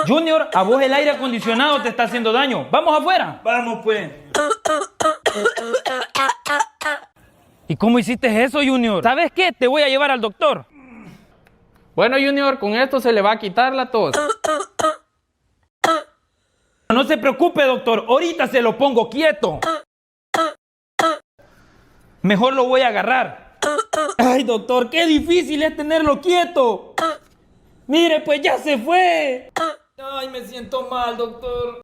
Junior, a vos el aire acondicionado te está haciendo daño. ¡Vamos afuera! Vamos pues. ¿Y cómo hiciste eso, Junior? ¿Sabes qué? Te voy a llevar al doctor. Bueno, Junior, con esto se le va a quitar la tos. No se preocupe, doctor. Ahorita se lo pongo quieto. Mejor lo voy a agarrar. Ay, doctor, qué difícil es tenerlo quieto. Mire, pues ya se fue. Ay, me siento mal, doctor.